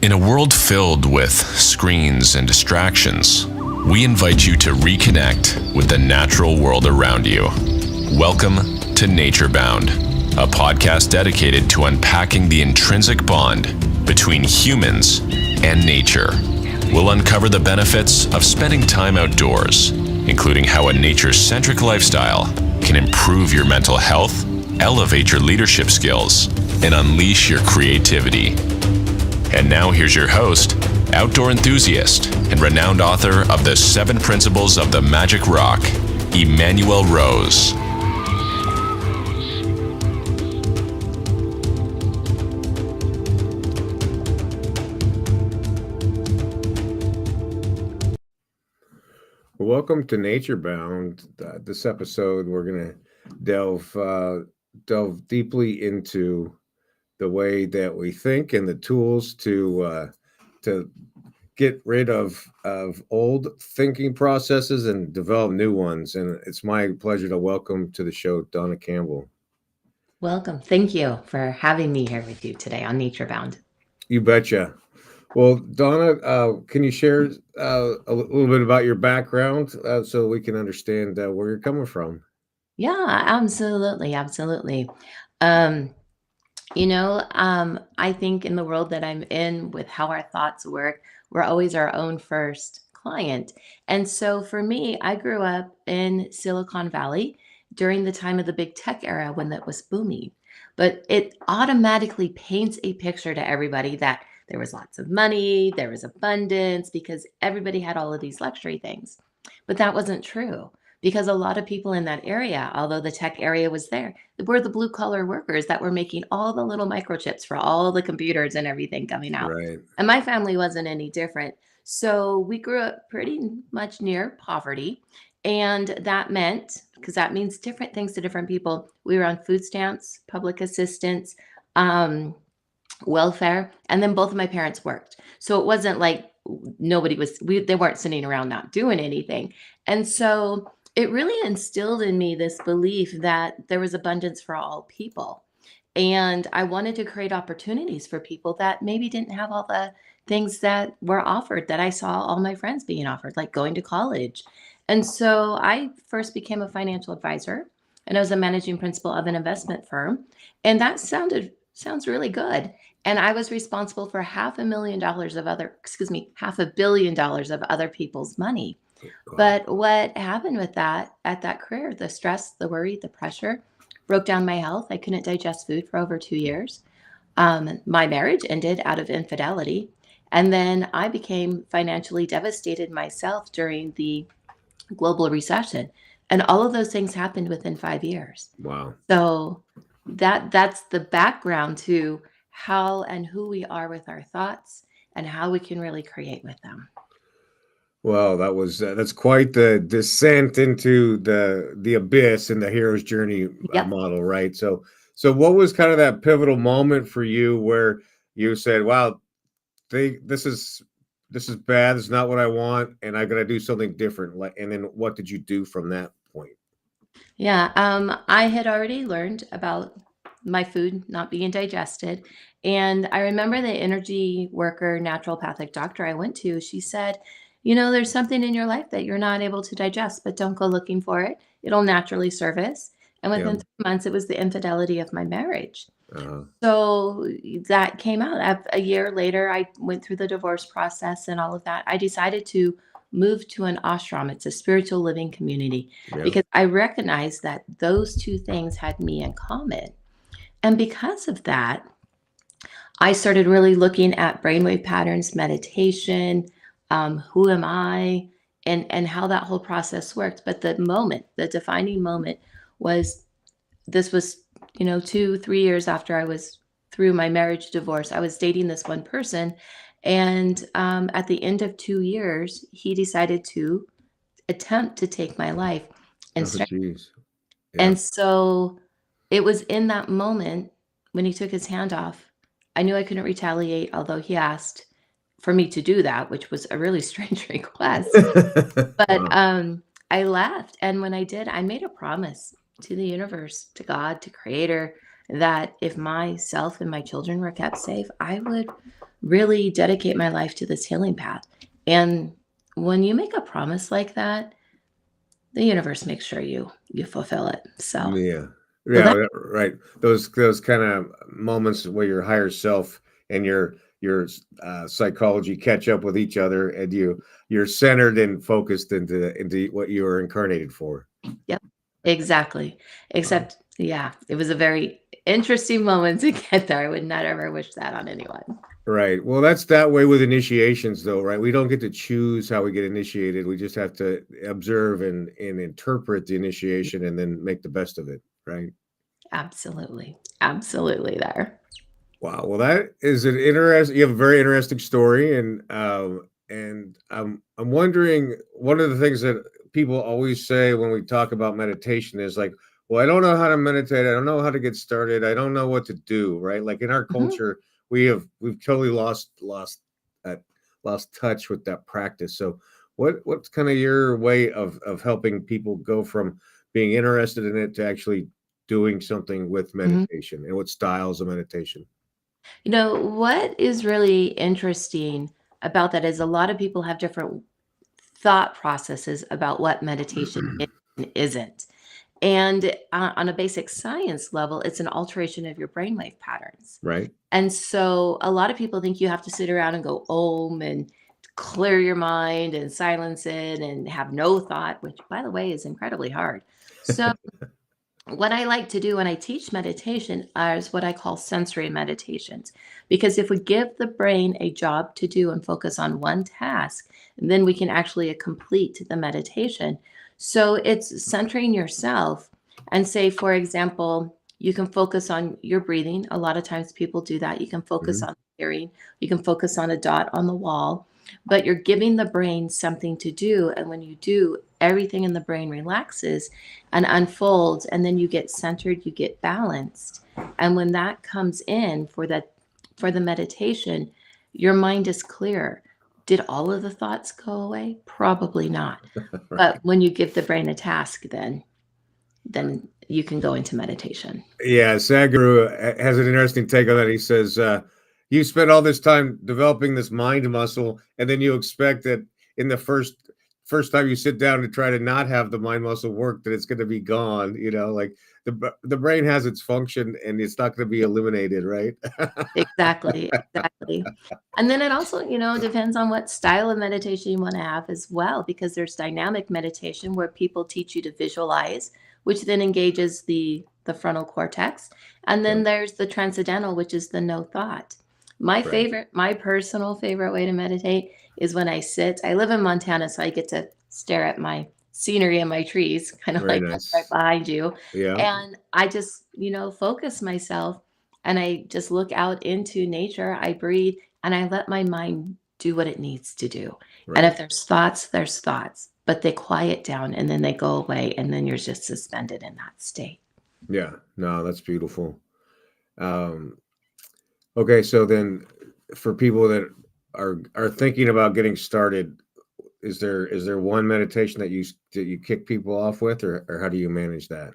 In a world filled with screens and distractions, we invite you to reconnect with the natural world around you. Welcome to Nature Bound, a podcast dedicated to unpacking the intrinsic bond between humans and nature. We'll uncover the benefits of spending time outdoors, including how a nature-centric lifestyle can improve your mental health, elevate your leadership skills, and unleash your creativity. And now here's your host, outdoor enthusiast, and renowned author of The 7 Principles of the Magic Rock, Emmanuel Rose. Welcome to Nature Bound. This episode, we're going to delve deeply into the way that we think and the tools to get rid of old thinking processes and develop new ones. And it's my pleasure to welcome to the show Dawna Campbell. Welcome. Thank you for having me here with you today on Nature Bound. You betcha. Well, Dawna, can you share a little bit about your background so we can understand where you're coming from? Yeah, absolutely. Absolutely. I think in the world that I'm in with how our thoughts work, we're always our own first client. And so for me, I grew up in Silicon Valley during the time of the big tech era when that was booming. But it automatically paints a picture to everybody that there was lots of money, there was abundance, because everybody had all of these luxury things. But that wasn't true. Because a lot of people in that area, although the tech area was there, were the blue collar workers that were making all the little microchips for all the computers and everything coming out. Right. And my family wasn't any different. So we grew up pretty much near poverty. And that meant, because that means different things to different people, we were on food stamps, public assistance, welfare, and then both of my parents worked. So it wasn't like they weren't sitting around not doing anything. And so it really instilled in me this belief that there was abundance for all people. And I wanted to create opportunities for people that maybe didn't have all the things that were offered that I saw all my friends being offered, like going to college. And so I first became a financial advisor, and I was a managing principal of an investment firm. And that sounds really good. And I was responsible for $500 million of other people's money. But what happened with that at that career, the stress, the worry, the pressure broke down my health. I couldn't digest food for over 2 years. My marriage ended out of infidelity. And then I became financially devastated myself during the global recession. And all of those things happened within 5 years. Wow. So that's the background to how and who we are with our thoughts and how we can really create with them. Well, that's quite the descent into the abyss in the hero's journey Yep. model, right? So what was kind of that pivotal moment for you where you said, "Wow, this is bad. This is not what I want, and I got to do something different." And then what did you do from that point? Yeah, I had already learned about my food not being digested. And I remember the energy worker, naturopathic doctor I went to, she said, there's something in your life that you're not able to digest, but don't go looking for it. It'll naturally surface. And Yeah. within 3 months, it was the infidelity of my marriage. Uh-huh. So that came out. A year later, I went through the divorce process and all of that. I decided to move to an ashram. It's a spiritual living community Yeah. because I recognized that those two things had me in common. And because of that, I started really looking at brainwave patterns, meditation, who am I, and how that whole process worked. But the defining moment was, this was 2-3 years after I was through my marriage divorce. I was dating this one person, and at the end of 2 years, he decided to attempt to take my life. Oh, geez. Yeah. And so it was in that moment when he took his hand off, I knew I couldn't retaliate, although he asked for me to do that, which was a really strange request. But Wow. I left. And when I did, I made a promise to the universe, to God, to Creator, that if myself and my children were kept safe, I would really dedicate my life to this healing path. And when you make a promise like that, the universe makes sure you fulfill it. So, Yeah. so that Right. Those kind of moments where your higher self and your psychology catch up with each other, and you're centered and focused into what you were incarnated for. Yep, exactly. Wow. Except, yeah, it was a very interesting moment to get there. I would not ever wish that on anyone. Right. Well, that's that way with initiations, though, right? We don't get to choose how we get initiated. We just have to observe and interpret the initiation and then make the best of it, right? Absolutely. Absolutely there. Wow. Well, that is an interesting. You have a very interesting story, and I'm wondering, one of the things that people always say when we talk about meditation is like, "Well, I don't know how to meditate. I don't know how to get started. I don't know what to do." Right? Like in our Mhm. culture, we've totally that lost touch with that practice. So, what's kind of your way of helping people go from being interested in it to actually doing something with Mhm. meditation, and what styles of meditation? What is really interesting about that is a lot of people have different thought processes about what meditation is and isn't. And on a basic science level, it's an alteration of your brainwave patterns. Right. And so a lot of people think you have to sit around and go om and clear your mind and silence it and have no thought, which, by the way, is incredibly hard. So what I like to do when I teach meditation is what I call sensory meditations. Because if we give the brain a job to do and focus on one task, then we can actually complete the meditation. So it's centering yourself and say, for example, you can focus on your breathing. A lot of times people do that. You can focus Mhm. on hearing, you can focus on a dot on the wall, but you're giving the brain something to do. And when you do, everything in the brain relaxes and unfolds, and then you get centered, you get balanced. And when that comes in for the meditation, your mind is clear. Did all of the thoughts go away? Probably not. But Right. when you give the brain a task, then you can go into meditation. Yeah, Sadhguru has an interesting take on that. He says, "You spend all this time developing this mind muscle, and then you expect that in the first time you sit down to try to not have the mind muscle work, that it's going to be gone. You know, like the brain has its function, and it's not going to be eliminated, right?" Exactly, exactly. And then it also, depends on what style of meditation you want to have as well, because there's dynamic meditation where people teach you to visualize, which then engages the frontal cortex. And Yeah, then there's the transcendental, which is the no thought. right. My personal favorite way to meditate is when I sit. I live in Montana, so I get to stare at my scenery and my trees, kind of Very like that's right nice. behind you. Yeah, And I just, focus myself and I just look out into nature. I breathe and I let my mind do what it needs to do. And right. if there's thoughts, but they quiet down and then they go away and then you're just suspended in that state. Yeah, no, that's beautiful. Um, okay, so then for people that are thinking about getting started, is there one meditation that you kick people off with, or how do you manage that?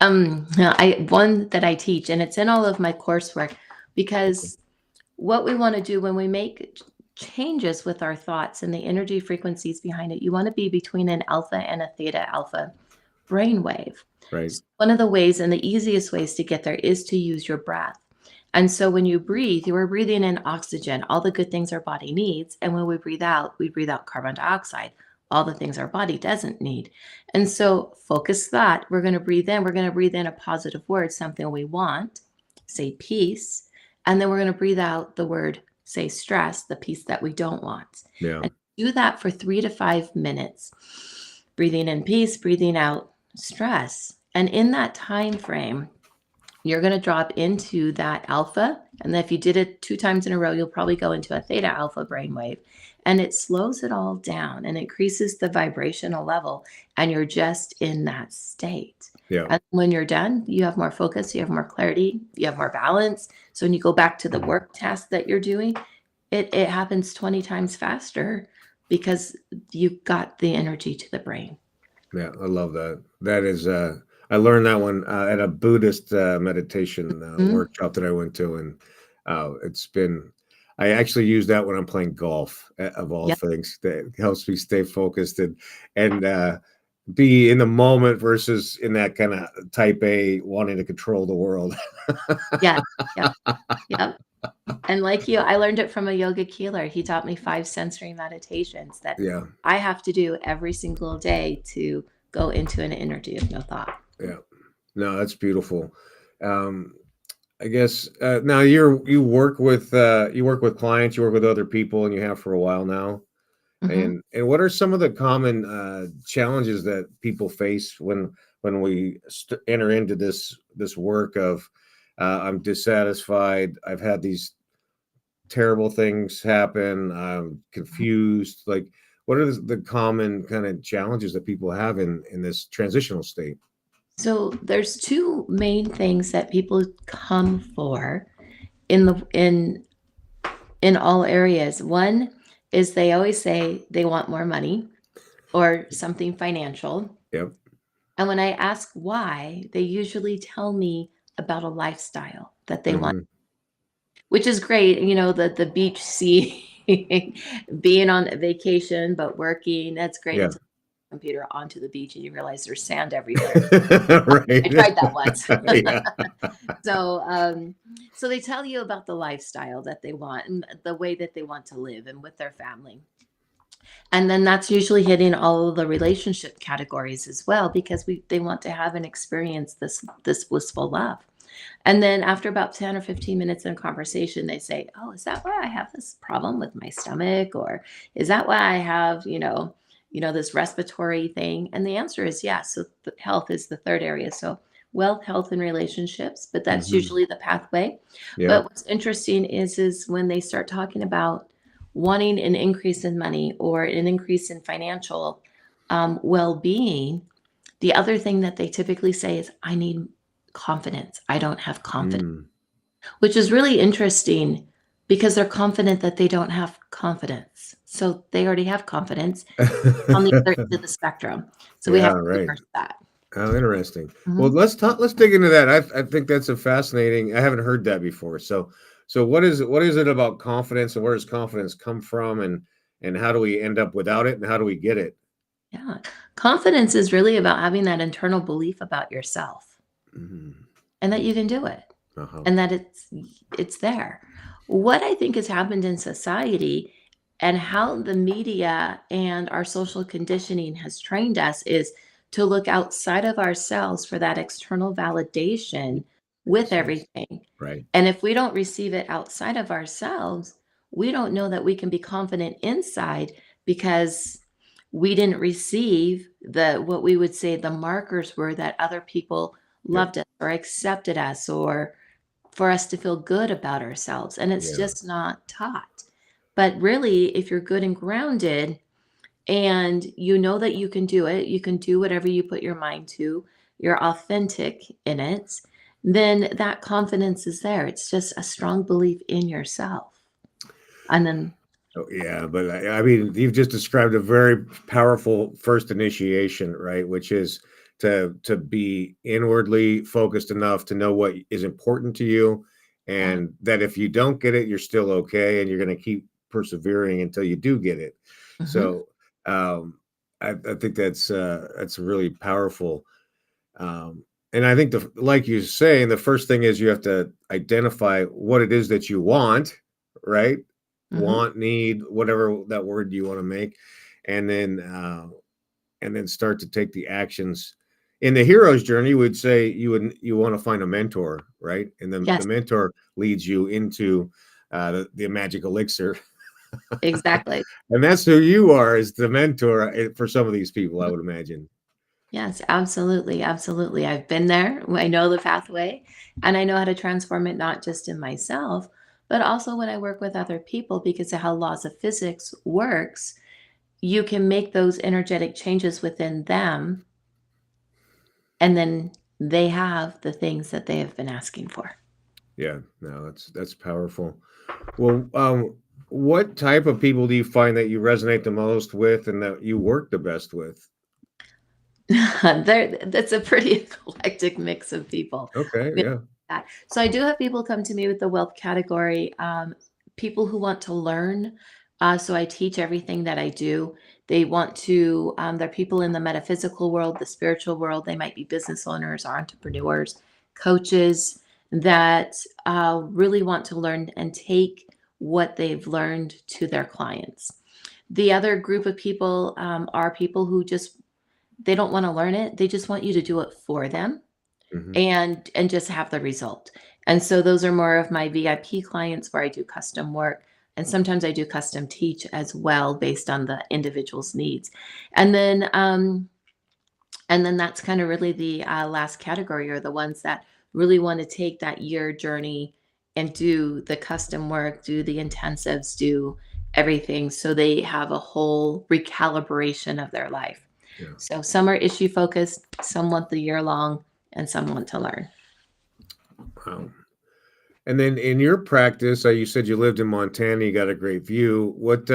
I one that I teach and it's in all of my coursework because what we want to do when we make changes with our thoughts and the energy frequencies behind it, you want to be between an alpha and a theta alpha brainwave. Right. One of the ways and the easiest ways to get there is to use your breath. And so when you breathe, you are breathing in oxygen, all the good things our body needs. And when we breathe out carbon dioxide, all the things our body doesn't need. And so focus that. We're going to breathe in a positive word, something we want, say peace. And then we're going to breathe out the word, say stress, the piece that we don't want. Yeah. And do that for 3 to 5 minutes. Breathing in peace, breathing out stress. And in that time frame, you're going to drop into that alpha. And then if you did it 2 times in a row, you'll probably go into a theta alpha brainwave. And it slows it all down and increases the vibrational level. And you're just in that state. Yeah. And when you're done, you have more focus, you have more clarity, you have more balance. So when you go back to the work task that you're doing, it happens 20 times faster because you got the energy to the brain. Yeah, I love that. That is, I learned that one at a Buddhist meditation Mhm. workshop that I went to, and it's been. I actually use that when I'm playing golf, of all Yep. things. That helps me stay focused and be in the moment versus in that kind of type A wanting to control the world. Yes. Yep. Yep. And like you, I learned it from a yoga healer. He taught me 5 sensory meditations that Yeah, I have to do every single day to go into an energy of no thought. yeah. No, that's beautiful. Um, I guess now you work with clients, you work with other people, and you have for a while now. Mhm. And what are some of the common challenges that people face when we enter into this work of I'm dissatisfied, I've had these terrible things happen, I'm confused. Like, what are the common kind of challenges that people have in this transitional state? So there's 2 main things that people come for in the in all areas. One is they always say they want more money or something financial. Yep. And when I ask why, they usually tell me about a lifestyle that they want, Hmm. which is great. The beach sea, being on vacation, but working, that's great Yeah. until the computer onto the beach and you realize there's sand everywhere. Right. I tried that once. Yeah. So they tell you about the lifestyle that they want and the way that they want to live and with their family. And then that's usually hitting all of the relationship categories as well because they want to have and experience this blissful love. And then after about 10 or 15 minutes in conversation, they say, "Oh, is that why I have this problem with my stomach? Or is that why I have, this respiratory thing?" And the answer is yes. So health is the third area. So wealth, health, and relationships, but that's Hmm. usually the pathway. Yeah. But what's interesting is when they start talking about wanting an increase in money or an increase in financial well-being, the other thing that they typically say is, "I need confidence. I don't have confidence," Mm. which is really interesting because they're confident that they don't have confidence. So they already have confidence on the other end of the spectrum. So we Yeah, have to right. reverse that. Oh, interesting. Well, Mhm. let's dig into that. I think that's a fascinating. I haven't heard that before. So what is it about confidence, and where does confidence come from, and how do we end up without it, and how do we get it? Yeah. Confidence is really about having that internal belief about yourself Mhm. and that you can do it Uh-huh. and that it's there. What I think has happened in society and how the media and our social conditioning has trained us is to look outside of ourselves for that external validation with Yes, yes. everything. Right. And if we don't receive it outside of ourselves, we don't know that we can be confident inside because we didn't receive the what we would say the markers were that other people Yep. loved us or accepted us or for us to feel good about ourselves, and it's Yeah. just not taught. But really, if you're good and grounded and you know that you can do it, you can do whatever you put your mind to, you're authentic in it, then that confidence is there. It's just a strong belief in yourself. And then Oh, yeah, but I mean, you've just described a very powerful first initiation, right? Which is to be inwardly focused enough to know what is important to you, yeah. and that if you don't get it, you're still okay, and you're going to keep persevering until you do get it. Mhm. So, I think that's really powerful. And I think like you're saying, the first thing is you have to identify what it is that you want, right? Mhm. Want, need, whatever that word you want to make, and then start to take the actions. In the hero's journey, you would say you want to find a mentor, right? And the Yes, mentor leads you into the magic elixir, exactly. and that's who you are as the mentor for some of these people, I would imagine. Yes, absolutely, absolutely. I've been there. I know the pathway, and I know how to transform it not just in myself, but also when I work with other people because of how laws of physics works, you can make those energetic changes within them, and then they have the things that they have been asking for. Yeah, no, that's powerful. Well, what type of people do you find that you resonate the most with and that you work the best with? That's a pretty eclectic mix of people. Okay, Yeah, yeah. that. So I do have people come to me with the wealth category. people who want to learn. So I teach everything that I do. They want to, they're people in the metaphysical world, the spiritual world. They might be business owners or entrepreneurs, coaches that really want to learn and take what they've learned to their clients. The other group of people are people who just, they don't want to learn it. They just want you to do it for them Hmm. and just have the result. And so those are more of my VIP clients where I do custom work. And sometimes I do custom teach as well based on the individual's needs. And then that's kind of really the last category, are the ones that really want to take that year journey and do the custom work, do the intensives, do everything. So they have a whole recalibration of their life. Yeah. So some are issue focused, some want the year long, and some want to learn. Wow. And then in your practice, you said you lived in Montana. You got a great view. What's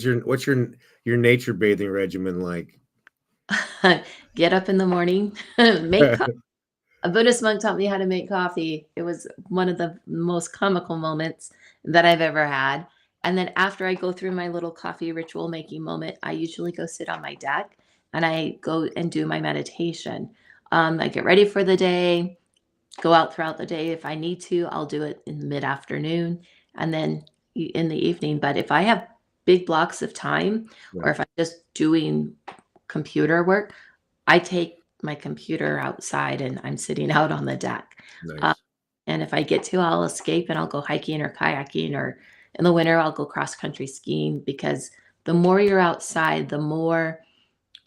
your nature bathing regimen like? Get up in the morning, make coffee. A Buddhist monk taught me how to make coffee. It was one of the most comical moments that I've ever had. And then after I go through my little coffee ritual making moment, I usually go sit on my deck and I go and do my meditation. I get ready for the day, go out throughout the day. If I need to, I'll do it in the mid-afternoon and then in the evening. But if I have big blocks of time, or Yeah. if I'm just doing computer work, I take my computer outside and I'm sitting out on the deck. Uh, Nice. and if I get to, I'll escape and I'll go hiking or kayaking, or in the winter, I'll go cross country skiing, because the more you're outside, the more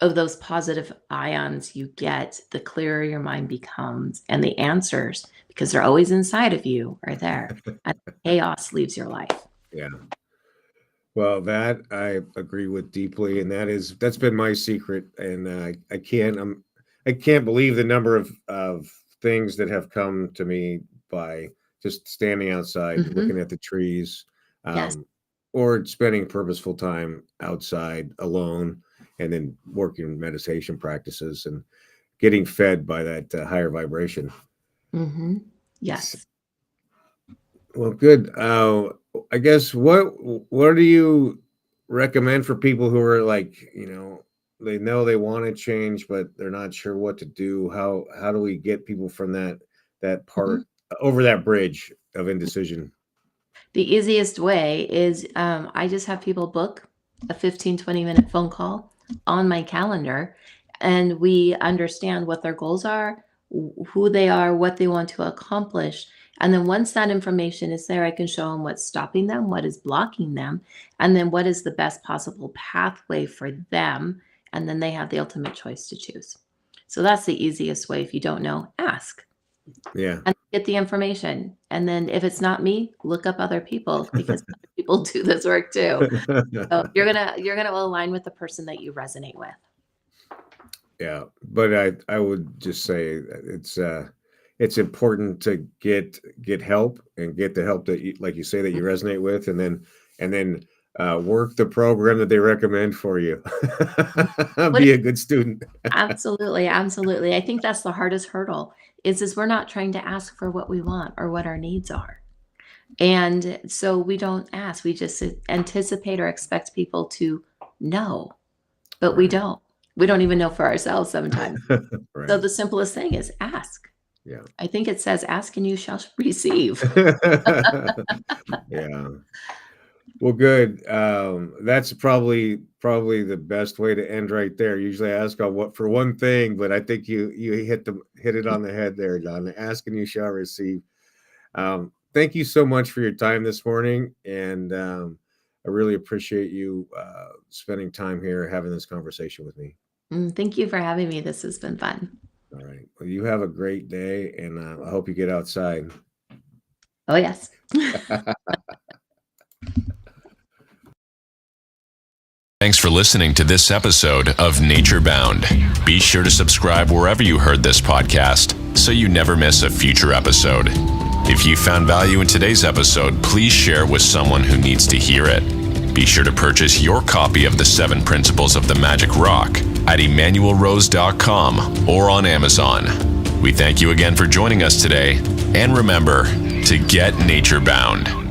of those positive ions you get, the clearer your mind becomes. And the answers, because they're always inside of you, are there. And chaos leaves your life. Yeah. Well, that I agree with deeply, and that's been my secret. And I can't believe the number of things that have come to me by just standing outside, Hmm. looking at the trees, Yes. or spending purposeful time outside alone, and then working meditation practices and getting fed by that higher vibration. Hmm. Yes. Well, good. I guess what do you recommend for people who are like, they know they want to change, but they're not sure what to do? How do we get people from that Mhm. part over that bridge of indecision? The easiest way is I just have people book a 15-20 minute phone call on my calendar, and we understand what their goals are, who they are, what they want to accomplish. And then once that information is there, I can show them what's stopping them, what is blocking them, and then what is the best possible pathway for them. And then they have the ultimate choice to choose. So that's the easiest way. If you don't know, ask Yeah. and get the information. And then if it's not me, look up other people, because other people do this work too. So you're gonna align with the person that you resonate with. Yeah, but I would just say that it's important to get help and get the help that you, like you say, that you resonate with, and then work the program that they recommend for you. What Be a good student. Absolutely, absolutely. I think that's the hardest hurdle is we're not trying to ask for what we want or what our needs are. And so we don't ask. We just anticipate or expect people to know, but we Right. don't. We don't even know for ourselves sometimes. So Right. the simplest thing is ask. Yeah. I think it says, "Ask and you shall receive." Yeah. Well, good. That's probably the best way to end right there. Usually I ask on what for one thing, but I think you hit it on the head there, Don. Ask and you shall receive. Thank you so much for your time this morning, and I really appreciate you spending time here having this conversation with me. Thank you for having me. This has been fun. All right. Well, you have a great day, and I hope you get outside. Oh, yes. Thanks for listening to this episode of Nature Bound. Be sure to subscribe wherever you heard this podcast so you never miss a future episode. If you found value in today's episode, please share it with someone who needs to hear it. Be sure to purchase your copy of The 7 Principles of the Magic Rock at emmanuelrose.com or on Amazon. We thank you again for joining us today, and remember to get nature bound.